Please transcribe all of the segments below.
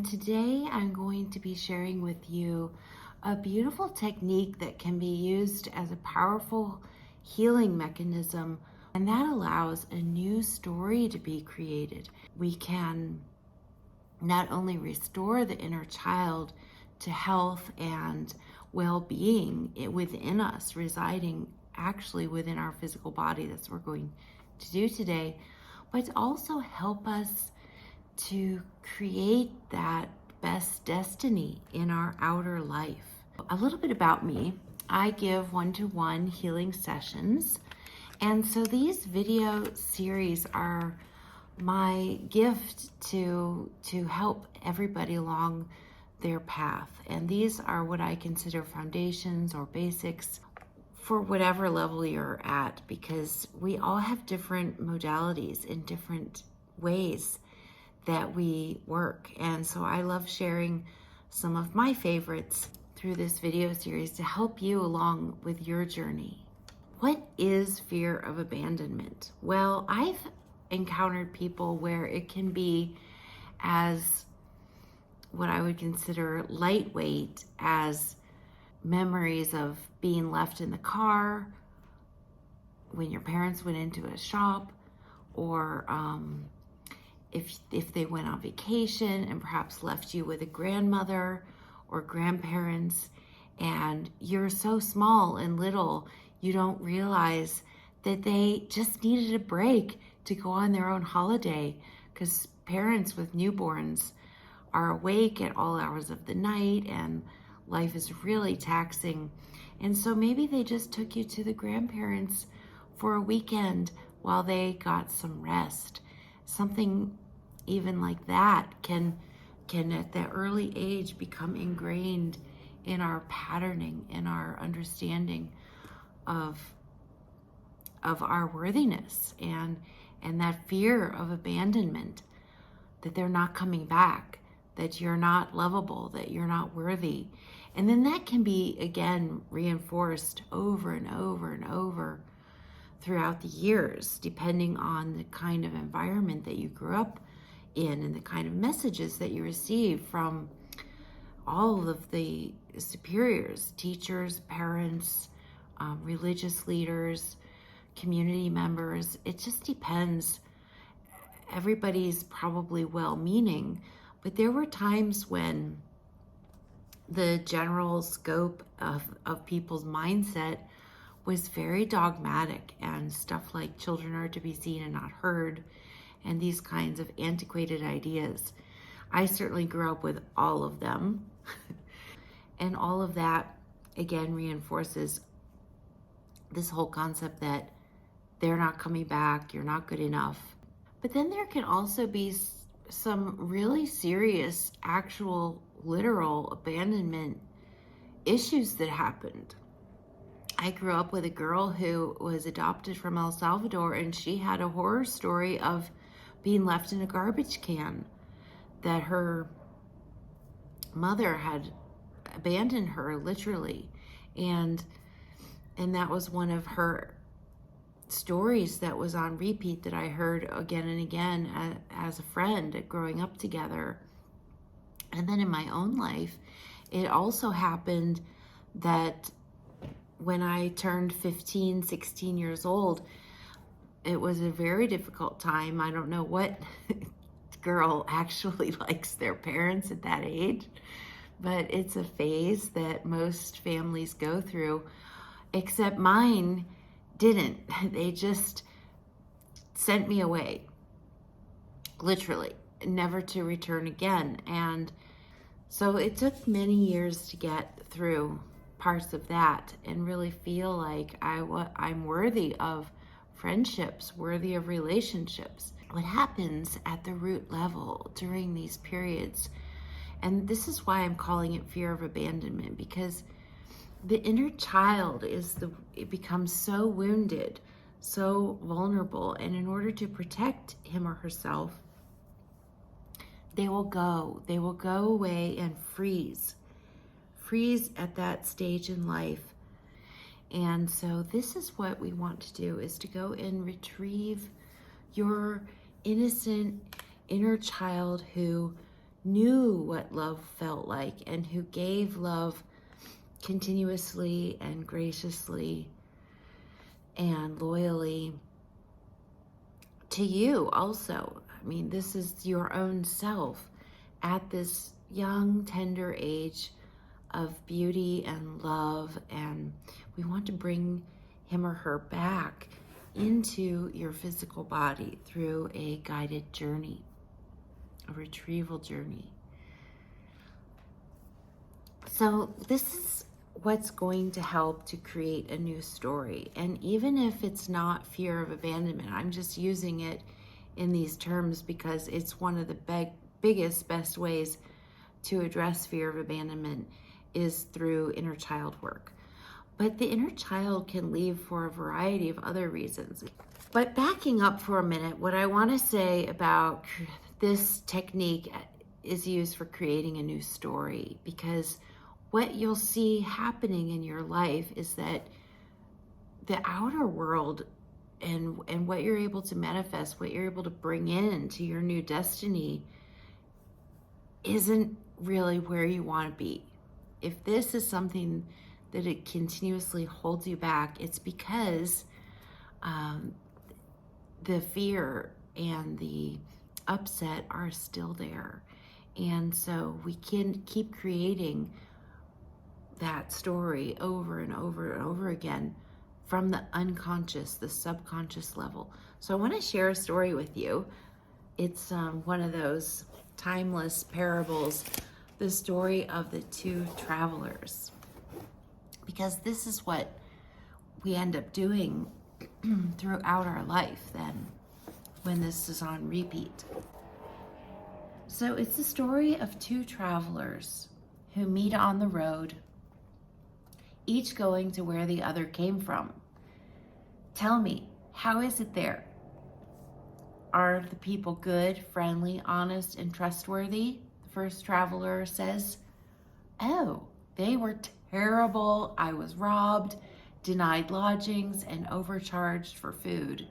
Today, I'm going to be sharing with you a beautiful technique that can be used as a powerful healing mechanism, and that allows a new story to be created. We can not only restore the inner child to health and well-being within us, residing actually within our physical body, that's what we're going to do today, but also help us to create that best destiny in our outer life. A little bit about me. I give one-to-one healing sessions, and so these video series are my gift to help everybody along their path. And these are what I consider foundations or basics for whatever level you're at, because we all have different modalities in different ways that we work. And so I love sharing some of my favorites through this video series to help you along with your journey. What is fear of abandonment? Well, I've encountered people where it can be as what I would consider lightweight as memories of being left in the car when your parents went into a shop, or if they went on vacation and perhaps left you with a grandmother or grandparents, and you're so small and little, you don't realize that they just needed a break to go on their own holiday, because parents with newborns are awake at all hours of the night and life is really taxing. And so maybe they just took you to the grandparents for a weekend while they got some rest. Something even like that can at that early age become ingrained in our patterning, in our understanding of our worthiness, and that fear of abandonment, that they're not coming back, that you're not lovable, that you're not worthy. And then that can be again reinforced over and over and over throughout the years, depending on the kind of environment that you grew up in and the kind of messages that you receive from all of the superiors, teachers, parents, religious leaders, community members. It just depends. Everybody's probably well-meaning, but there were times when the general scope of people's mindset was very dogmatic, and stuff like children are to be seen and not heard, and these kinds of antiquated ideas. I certainly grew up with all of them. And all of that, again, reinforces this whole concept that they're not coming back, you're not good enough. But then there can also be some really serious, actual, literal abandonment issues that happened. I grew up with a girl who was adopted from El Salvador, and she had a horror story of being left in a garbage can, that her mother had abandoned her, literally. And that was one of her stories that was on repeat that I heard again and again as a friend growing up together. And then in my own life, it also happened that when I turned 15, 16 years old, it was a very difficult time. I don't know what girl actually likes their parents at that age, but it's a phase that most families go through, except mine didn't. They just sent me away, literally, never to return again. And so it took many years to get through parts of that and really feel like I'm worthy of friendships, worthy of relationships. What happens at the root level during these periods, and this is why I'm calling it fear of abandonment, because the inner child it becomes so wounded, so vulnerable, and in order to protect him or herself, they will go away and freeze at that stage in life. And so this is what we want to do, is to go and retrieve your innocent inner child who knew what love felt like and who gave love continuously and graciously and loyally to you also. I mean, this is your own self at this young, tender age of beauty and love, and we want to bring him or her back into your physical body through a guided journey, a retrieval journey. So this is what's going to help to create a new story. And even if it's not fear of abandonment, I'm just using it in these terms because it's one of the biggest, best ways to address fear of abandonment is through inner child work. But the inner child can leave for a variety of other reasons. But backing up for a minute, what I want to say about this technique is used for creating a new story, because what you'll see happening in your life is that the outer world and what you're able to manifest, what you're able to bring in to your new destiny isn't really where you want to be. If this is something that it continuously holds you back, it's because the fear and the upset are still there. And so we can keep creating that story over and over and over again from the unconscious, the subconscious level. So I want to share a story with you. It's one of those timeless parables, the story of the two travelers, because this is what we end up doing throughout our life then when this is on repeat. So it's the story of two travelers who meet on the road, each going to where the other came from. Tell me, how is it there? Are the people good, friendly, honest, and trustworthy? The first traveler says, oh, they were terrible. I was robbed, denied lodgings, and overcharged for food.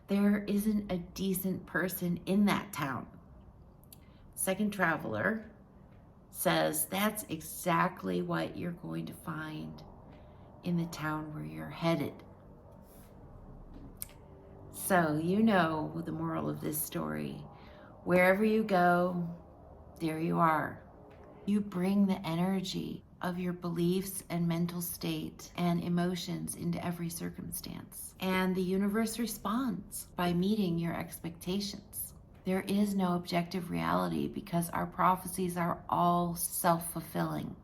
There isn't a decent person in that town. Second traveler says, that's exactly what you're going to find in the town where you're headed. So you know the moral of this story. Wherever you go, there you are. You bring the energy of your beliefs and mental state and emotions into every circumstance. And the universe responds by meeting your expectations. There is no objective reality because our prophecies are all self-fulfilling.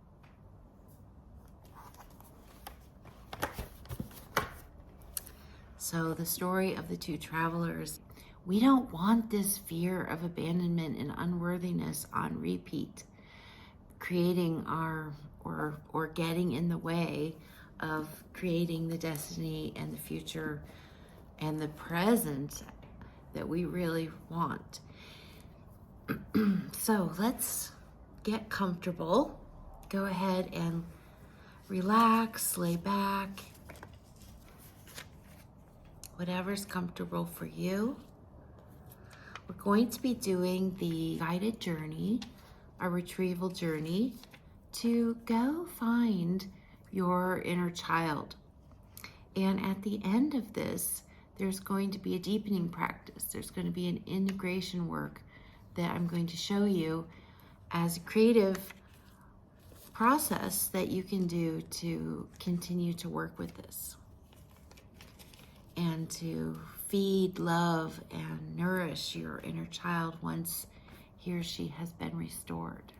So the story of the two travelers, we don't want this fear of abandonment and unworthiness on repeat, creating or getting in the way of creating the destiny and the future and the present that we really want. So let's get comfortable. Go ahead and relax, lay back, whatever's comfortable for you. We're going to be doing the guided journey, a retrieval journey, to go find your inner child. And at the end of this, there's going to be a deepening practice. There's going to be an integration work that I'm going to show you as a creative process that you can do to continue to work with this and to feed, love, and nourish your inner child once he or she has been restored.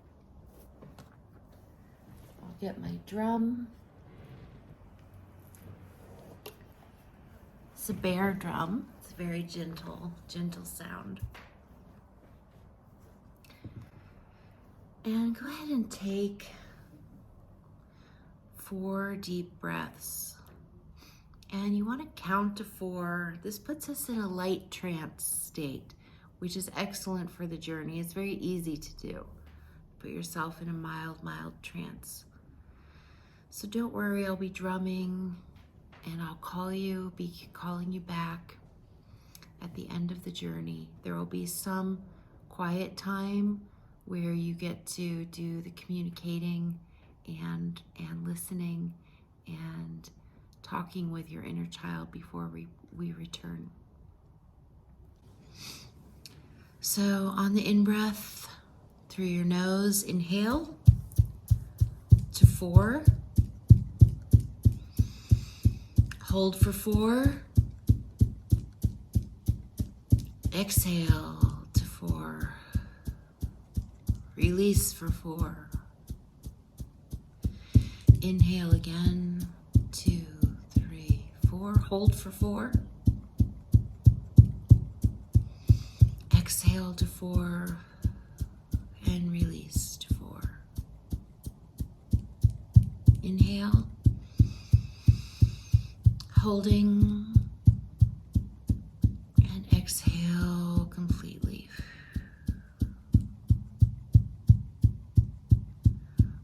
I'll get my drum. It's a bear drum. It's a very gentle sound. And go ahead and take 4 deep breaths. And you want to count to 4. This puts us in a light trance state, which is excellent for the journey. It's very easy to do. Put yourself in a mild trance. So don't worry, I'll be drumming and I'll be calling you back at the end of the journey. There will be some quiet time where you get to do the communicating and listening and talking with your inner child before we return. So on the in-breath, through your nose, inhale to 4. Hold for 4. Exhale to 4. Release for 4. Inhale again, 2, 3, 4. Hold for 4. Exhale to 4 and release to 4. Inhale, holding, and exhale completely.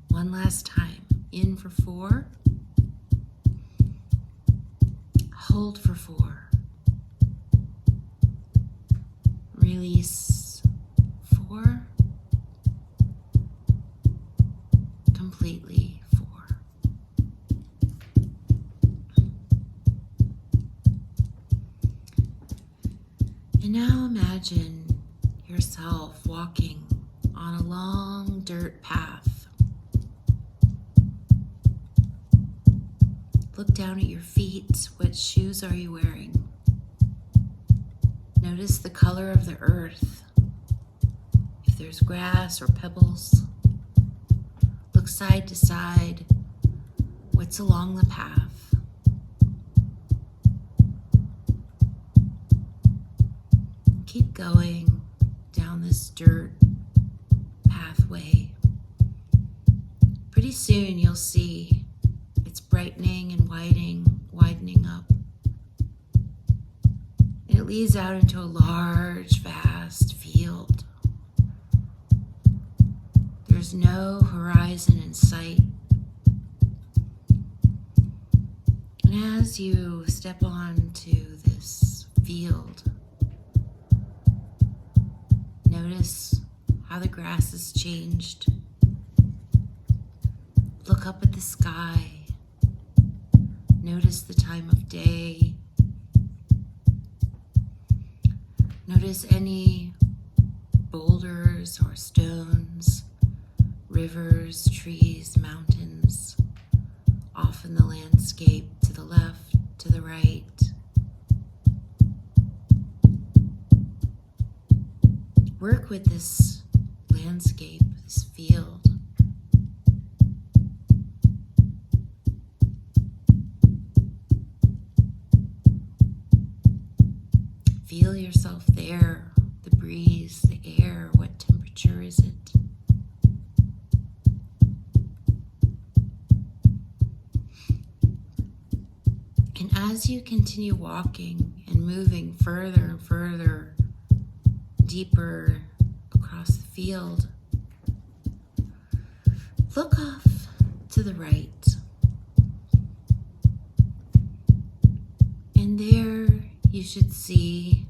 One last time. In for 4. Hold for 4. Release 4. Completely 4. And now imagine yourself walking on a long dirt path. Look down at your feet. What shoes are you wearing? Notice the color of the earth. If there's grass or pebbles, look side to side. What's along the path? Keep going down this dirt pathway. Pretty soon you'll see it's brightening and widening up. And it leads out into a large, vast field. There's no horizon in sight. And as you step onto this field, notice how the grass has changed. Look up at the sky. Notice the time of day. Notice any boulders or stones, rivers, trees, mountains, off in the landscape, to the left, to the right. Work with this landscape, this field. Feel yourself there, the breeze, the air, what temperature is it? And as you continue walking and moving further and further, deeper across the field, look off to the right. And there you should see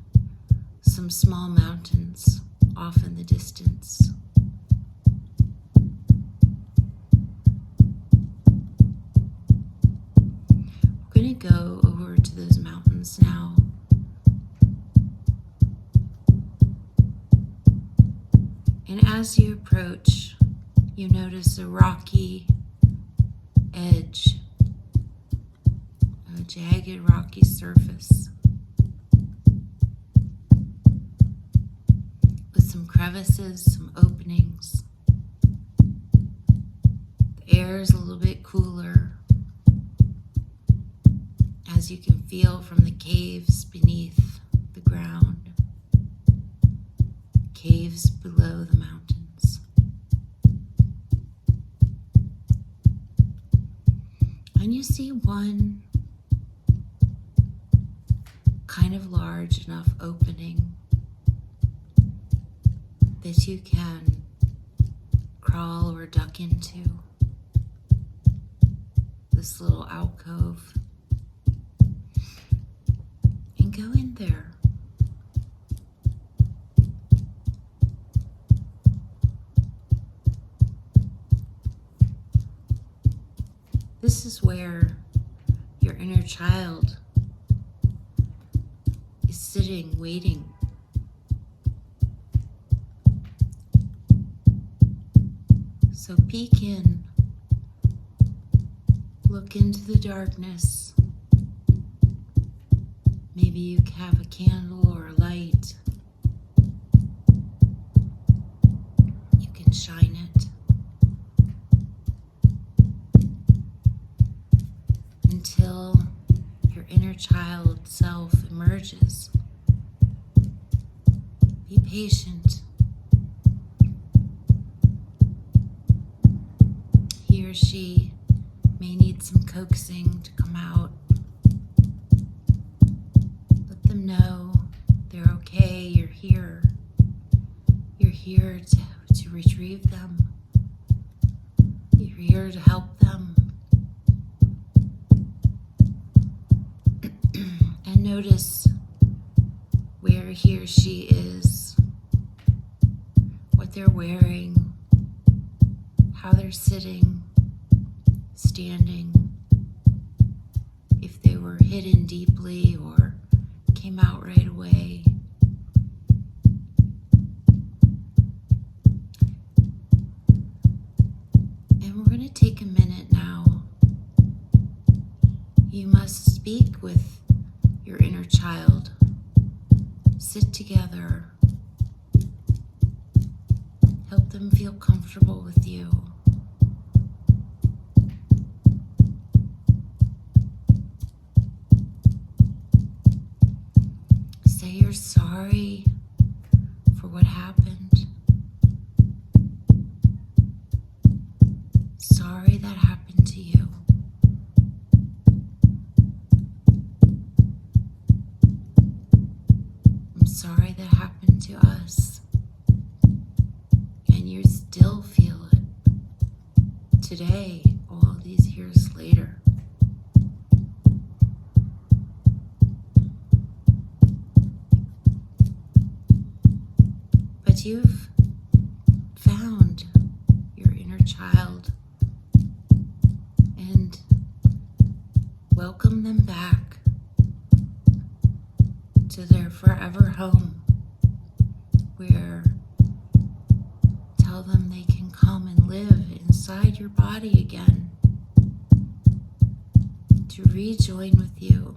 some small mountains off in the distance. We're going to go over to those mountains now. And as you approach, you notice a rocky edge, a jagged rocky surface with some crevices, some openings. The air is a little bit cooler as you can feel from the caves beneath the ground, caves below the mountains. And you see one kind of large enough opening that you can crawl or duck into. This little alcove. And go in there. This is where your inner child is sitting, waiting. So peek in, look into the darkness. Maybe you have a candle or a light. You can shine it until your inner child self emerges. Be patient. He or she may need some coaxing to come out. Let them know they're okay, you're here. You're here to retrieve them. You're here to help them. And notice where he or she is, what they're wearing, how they're sitting, standing, if they were hidden deeply or came out right away. And we're going to take a minute now. You must speak with your inner child. Sit together. Help them feel comfortable with you. Say you're sorry for what happened. Sorry that happened to you. I'm sorry that happened to us. And you still feel it today, all these years later. But you've found your inner child and welcome them back to their forever home, where tell them they can come and live inside your body again to rejoin with you.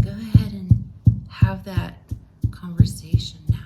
Go ahead and have that conversation now.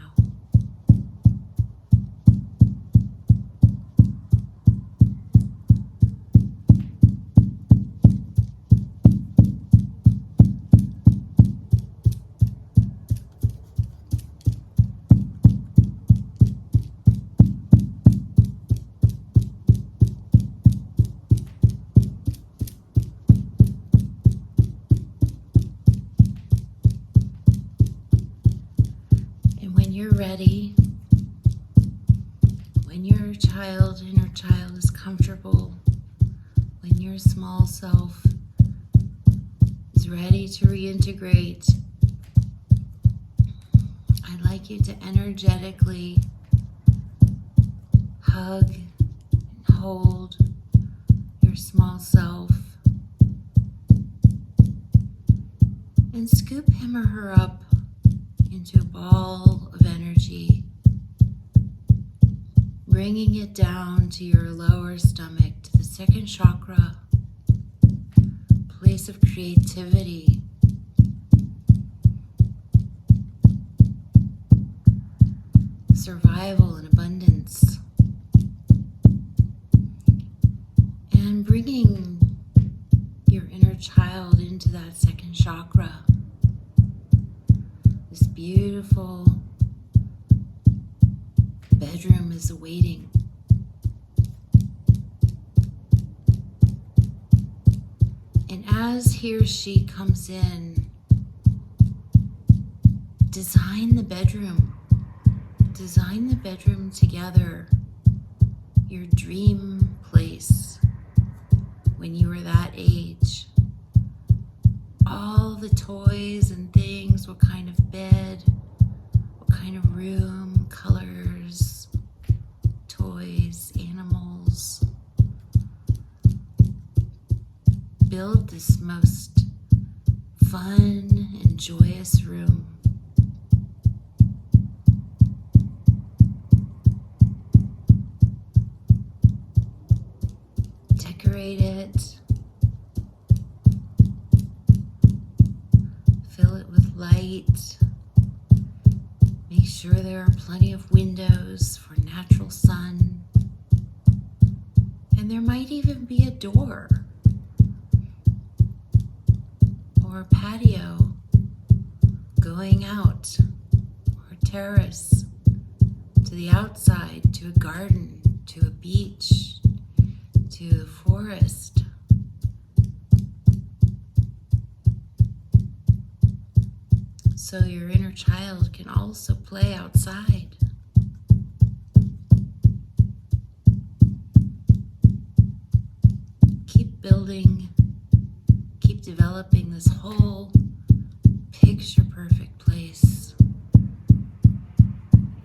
When you're ready, when your inner child is comfortable, when your small self is ready to reintegrate, I'd like you to energetically hug and hold your small self and scoop him or her up into a ball of energy, bringing it down to your lower stomach, to the second chakra, place of creativity. Survival and abundance. And bringing your inner child into that second chakra. This beautiful bedroom is awaiting. And as he or she comes in, design the bedroom. Design the bedroom together. Your dream place when you were that age. All the toys and things, what kind of bed, what kind of room, colors, decorate it. Fill it with light. Make sure there are plenty of windows for natural sun. And there might even be a door or a patio going out, or a terrace to the outside, to a garden, to a beach, to the forest. So your inner child can also play outside. Keep building, keep developing this whole picture perfect place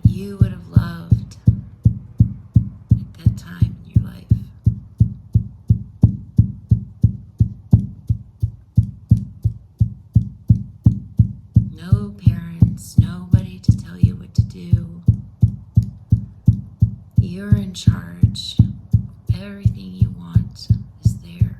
you would have loved at that time in your life. No parents, nobody to tell you what to do. You're in charge. Everything you want is there.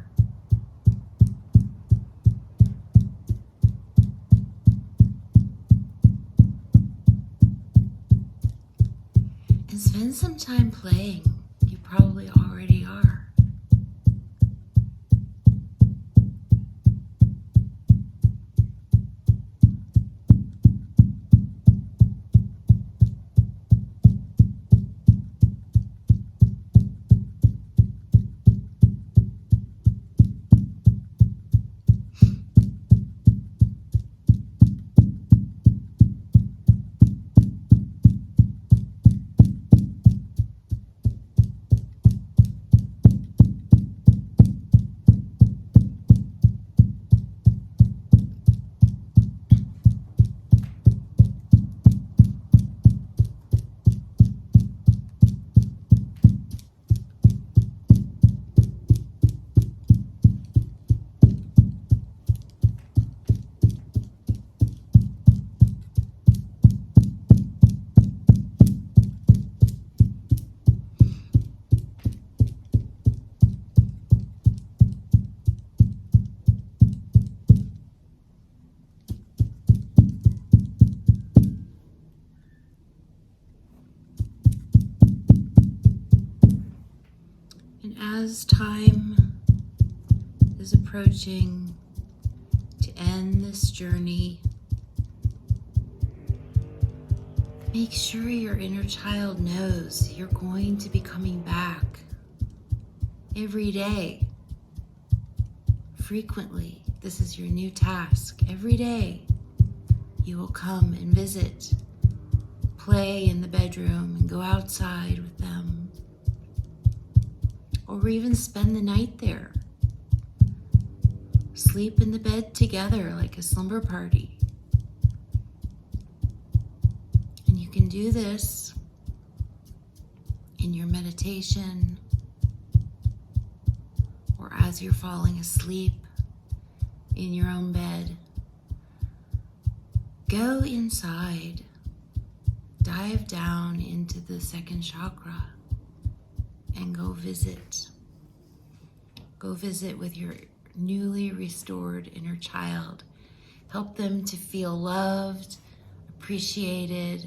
And spend some time playing. You probably already are. And as time is approaching to end this journey, make sure your inner child knows you're going to be coming back every day, frequently. This is your new task. Every day you will come and visit, play in the bedroom, and go outside with them, or even spend the night there. Sleep in the bed together like a slumber party. And you can do this in your meditation or as you're falling asleep in your own bed. Go inside. Dive down into the second chakra and go visit. Go visit with your newly restored inner child. Help them to feel loved, appreciated,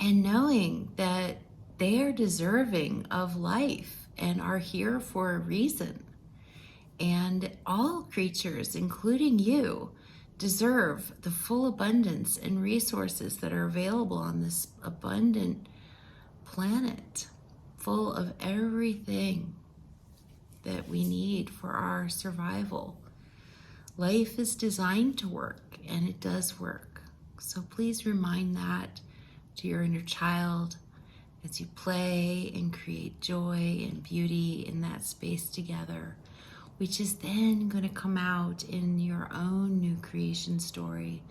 and knowing that they are deserving of life and are here for a reason. And all creatures, including you, deserve the full abundance and resources that are available on this abundant planet, full of everything that we need for our survival. Life is designed to work, and it does work. So please remind that to your inner child as you play and create joy and beauty in that space together, which is then going to come out in your own new creation story.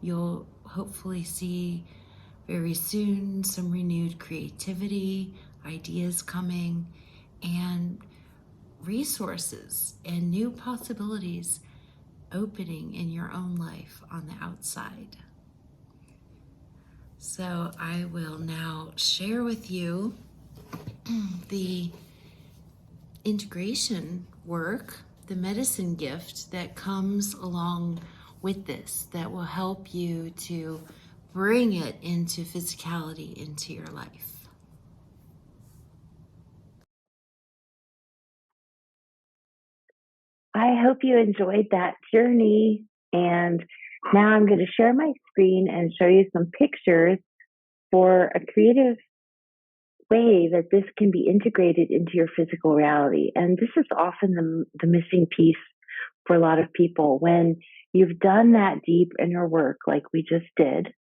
You'll hopefully see very soon some renewed creativity, ideas coming, and resources and new possibilities opening in your own life on the outside. So I will now share with you the integration work, the medicine gift that comes along with this that will help you to bring it into physicality into your life. I hope you enjoyed that journey. And now I'm going to share my screen and show you some pictures for a creative way that this can be integrated into your physical reality. And this is often the missing piece for a lot of people when you've done that deep inner work like we just did,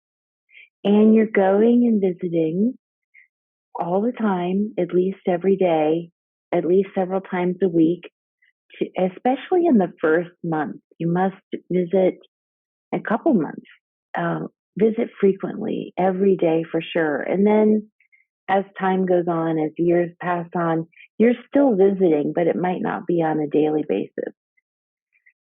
and you're going and visiting all the time, at least every day, at least several times a week, especially in the first month. You must visit a couple months, visit frequently, every day for sure. And then as time goes on, as years pass on, you're still visiting, but it might not be on a daily basis.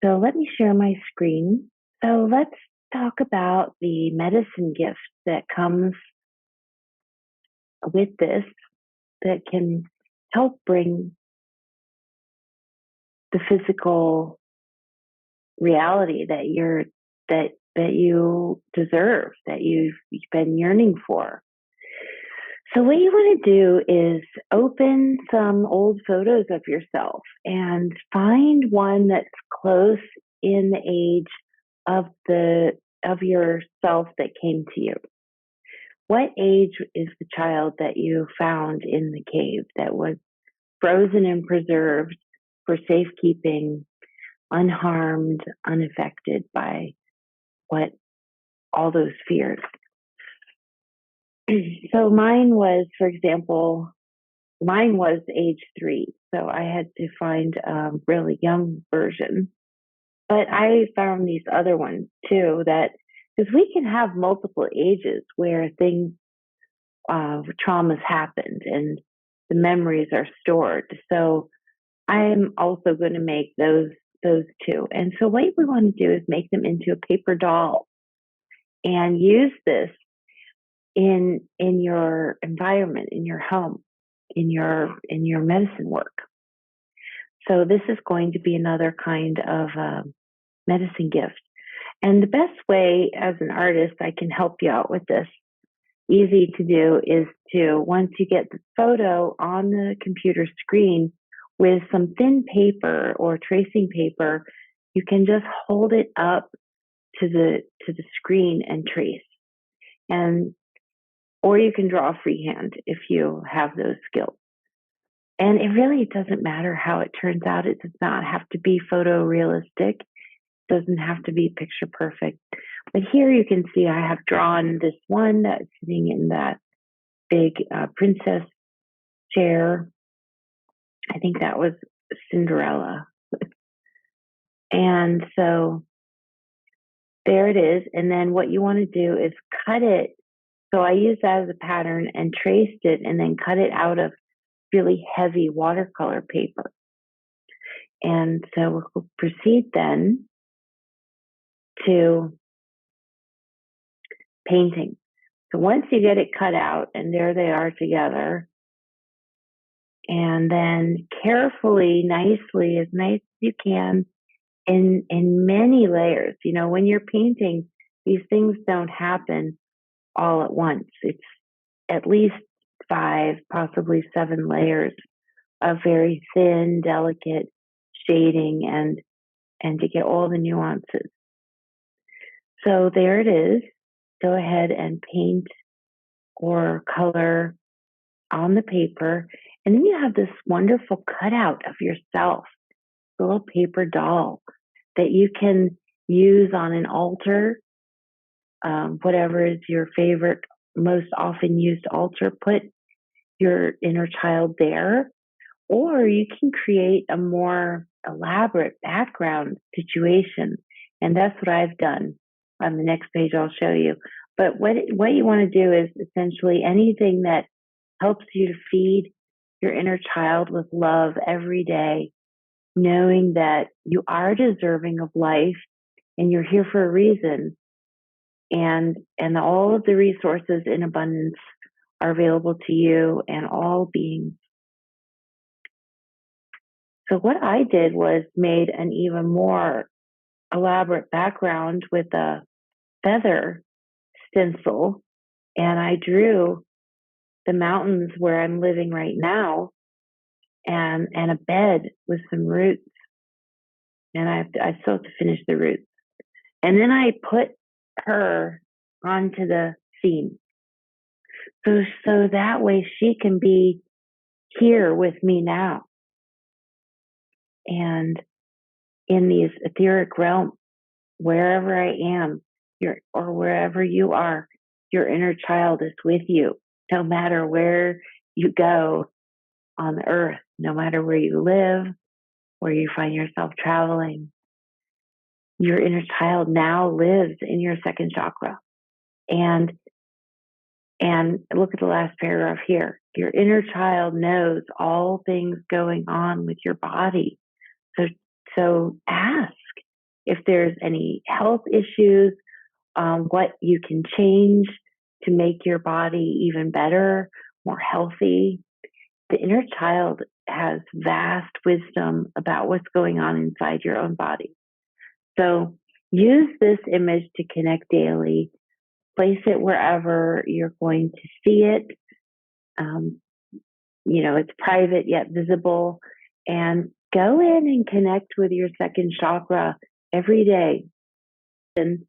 So let me share my screen. So let's talk about the medicine gift that comes with this that can help bring the physical reality that you deserve, that you've been yearning for. So what you want to do is open some old photos of yourself and find one that's close in the age of yourself that came to you. What age is the child that you found in the cave that was frozen and preserved for safekeeping, unharmed, unaffected by what all those fears? So mine was age 3. So I had to find a really young version. But I found these other ones too that, because we can have multiple ages where things, traumas happened and the memories are stored. So I'm also going to make those two. And so what we want to do is make them into a paper doll and use this in your environment, in your home, in your medicine work. So this is going to be another kind of medicine gift. And the best way as an artist I can help you out with this, easy to do, is to, once you get the photo on the computer screen with some thin paper or tracing paper, you can just hold it up to the screen and trace. And or you can draw freehand if you have those skills. And it really doesn't matter how it turns out. It does not have to be photorealistic. It doesn't have to be picture perfect. But here you can see I have drawn this one that's sitting in that big princess chair. I think that was Cinderella. And so there it is. And then what you want to do is cut it. So I used that as a pattern and traced it and then cut it out of really heavy watercolor paper. And so we'll proceed then to painting. So once you get it cut out, and there they are together, and then carefully, nicely, as nice as you can, in many layers. You know, when you're painting, these things don't happen all at once. It's at least 5, possibly 7 layers of very thin, delicate shading and to get all the nuances. So there it is. Go ahead and paint or color on the paper. And then you have this wonderful cutout of yourself, a little paper doll that you can use on an altar, whatever is your favorite, most often used altar. Put your inner child there. Or you can create a more elaborate background situation. And that's what I've done. On the next page, I'll show you. But what you want to do is essentially anything that helps you to feed your inner child with love every day, knowing that you are deserving of life and you're here for a reason. And all of the resources in abundance are available to you and all beings. So what I did was made an even more elaborate background with a feather stencil, and I drew the mountains where I'm living right now, and a bed with some roots, and I still have to finish the roots. And then I put her onto the scene, so that way she can be here with me now, and in these etheric realms, wherever I am, or wherever you are, your inner child is with you, no matter where you go on the earth, no matter where you live, where you find yourself traveling. Your inner child now lives in your second chakra. And look at the last paragraph here. Your inner child knows all things going on with your body. So ask if there's any health issues, what you can change to make your body even better, more healthy. The inner child has vast wisdom about what's going on inside your own body. So use this image to connect daily. Place it wherever you're going to see it. It's private yet visible. And go in and connect with your second chakra every day. And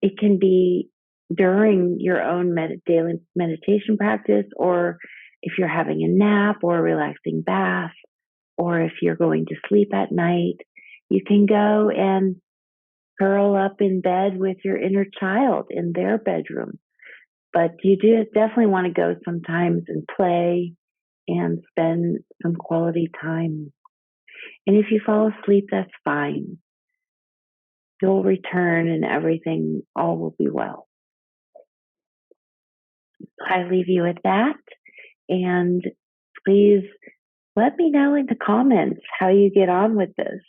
it can be during your own daily meditation practice, or if you're having a nap or a relaxing bath, or if you're going to sleep at night, you can go and curl up in bed with your inner child in their bedroom. But you do definitely want to go sometimes and play and spend some quality time. And if you fall asleep, that's fine. You'll return and everything, all will be well. I leave you with that. And please let me know in the comments how you get on with this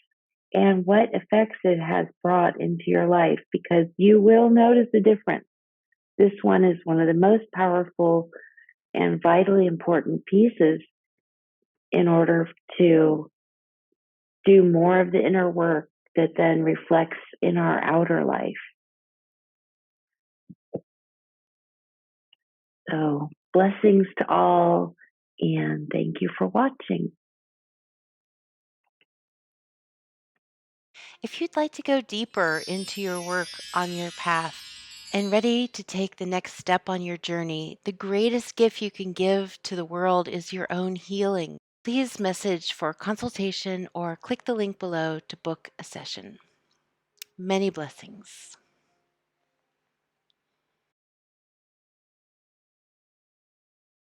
and what effects it has brought into your life, because you will notice a difference. This one is one of the most powerful and vitally important pieces in order to do more of the inner work that then reflects in our outer life. So, blessings to all, and thank you for watching. If you'd like to go deeper into your work on your path and ready to take the next step on your journey, the greatest gift you can give to the world is your own healing. Please message for consultation or click the link below to book a session. Many blessings.